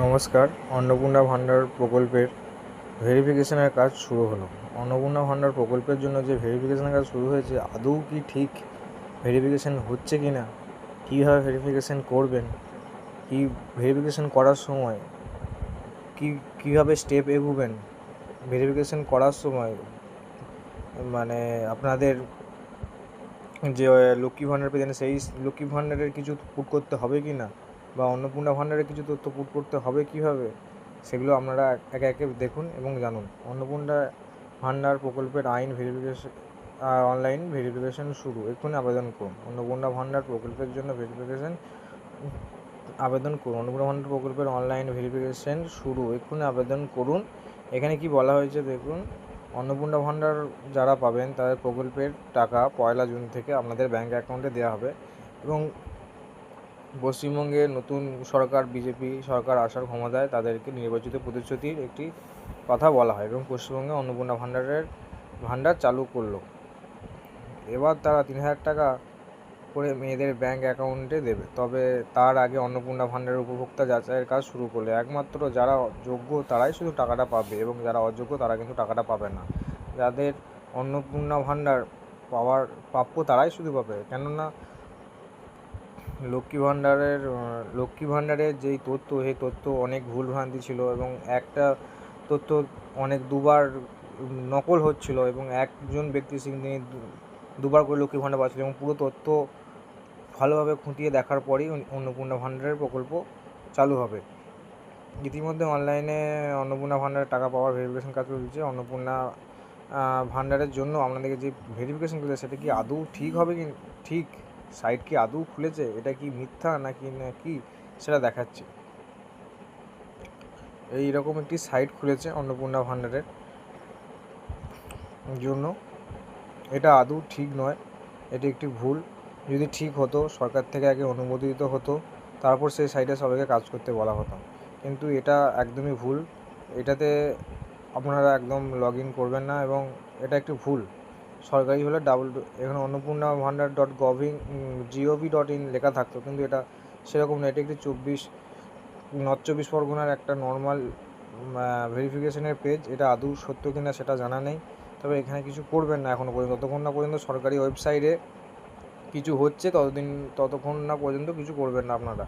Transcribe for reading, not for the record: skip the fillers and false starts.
নমস্কার। অন্নপূর্ণা ভান্ডার প্রকল্পের ভেরিফিকেশনের কাজ শুরু হলো। অন্নপূর্ণা ভান্ডার প্রকল্পের জন্য যে ভেরিফিকেশনের কাজ শুরু হয়েছে, আদৌ কি ঠিক ভেরিফিকেশন হচ্ছে কি না, কীভাবে ভেরিফিকেশন করবেন, কি ভেরিফিকেশন করার সময় কীভাবে স্টেপ এগোবেন, ভেরিফিকেশন করার সময় মানে আপনাদের যে লক্ষ্মী ভান্ডার পেয়েছেন সেই লক্ষ্মী ভান্ডারের কিছু পুট করতে হবে কি না, বা অন্নপূর্ণা ভান্ডারের কিছু তথ্য পুট করতে হবে কীভাবে, সেগুলো আপনারা একে একে দেখুন এবং জানুন। অন্নপূর্ণা ভান্ডার প্রকল্পের আইন ভেরিফিকেশন অনলাইন ভেরিফিকেশন শুরু, এক্ষুনি আবেদন করুন। অন্নপূর্ণা ভান্ডার প্রকল্পের জন্য ভেরিফিকেশন আবেদন করুন। অন্নপূর্ণা ভান্ডার প্রকল্পের অনলাইন ভেরিফিকেশন শুরু, এক্ষুনি আবেদন করুন। এখানে কি বলা হয়েছে দেখুন। অন্নপূর্ণা ভান্ডার যারা পাবেন তাদের প্রকল্পের টাকা 1 জুন থেকে আপনাদের ব্যাঙ্ক অ্যাকাউন্টে দেওয়া হবে এবং পশ্চিমবঙ্গে নতুন সরকার বিজেপি সরকার আসার ক্ষমতায় তাদেরকে নির্বাচিত প্রতিশ্রুতির একটি কথা বলা হয় এবং পশ্চিমবঙ্গে অন্নপূর্ণা ভান্ডার চালু করলো। এবার তারা 3,000 টাকা করে মেয়েদের ব্যাঙ্ক অ্যাকাউন্টে দেবে। তবে তার আগে অন্নপূর্ণা ভান্ডারের উপভোক্তা যাচাইয়ের কাজ শুরু করলে একমাত্র যারা যোগ্য তারাই শুধু টাকাটা পাবে এবং যারা অযোগ্য তারা কিন্তু টাকাটা পাবে না। যাদের অন্নপূর্ণা ভান্ডার পাওয়ার প্রাপ্য তারাই শুধু পাবে, কেননা লক্ষ্মী ভান্ডারের যেই তথ্য, সেই তথ্য অনেক ভুলভ্রান্তি ছিল এবং একটা তথ্য দুবার নকল হচ্ছিল এবং একজন ব্যক্তি তিনি দুবার করে লক্ষ্মী ভান্ডার পাচ্ছিল এবং পুরো তথ্য ভালোভাবে খুঁটিয়ে দেখার পরেই অন্নপূর্ণা ভান্ডারের প্রকল্প চালু হবে। ইতিমধ্যে অনলাইনে অন্নপূর্ণা ভান্ডারের টাকা পাওয়ার ভেরিফিকেশন কাজ চলছে। অন্নপূর্ণা ভান্ডারের জন্য আপনাদেরকে যে ভেরিফিকেশন করছে সেটা কি আদৌ ঠিক হবে, কি ঠিক সাইট কি আদৌ খুলেছে, এটা কি মিথ্যা নাকি সেটা দেখাচ্ছে। এইরকম একটি সাইট খুলেছে অন্নপূর্ণা ভান্ডারের জন্য, এটা আদৌ ঠিক নয়, এটি একটি ভুল। যদি ঠিক হতো সরকার থেকে আগে অনুমোদিত হতো, তারপর সেই সাইটে সবাইকে কাজ করতে বলা হতো, কিন্তু এটা একদমই ভুল। এটাতে আপনারা একদম লগ ইন করবেন না এবং এটা একটি ভুল। সরকারি হলে এখানে অন্নপূর্ণা ভান্ডার .gov.in লেখা থাকতো, কিন্তু এটা সেরকম না। এটা একটি নর্থ চব্বিশ পরগনার একটা নর্মাল ভেরিফিকেশনের পেজ। এটা আদৌ সত্য কিনা সেটা জানা নেই, তবে এখানে কিছু করবেন না এখনও পর্যন্ত, যতক্ষণ না পর্যন্ত সরকারি ওয়েবসাইটে কিছু হচ্ছে ততক্ষণ না পর্যন্ত কিছু করবেন না আপনারা।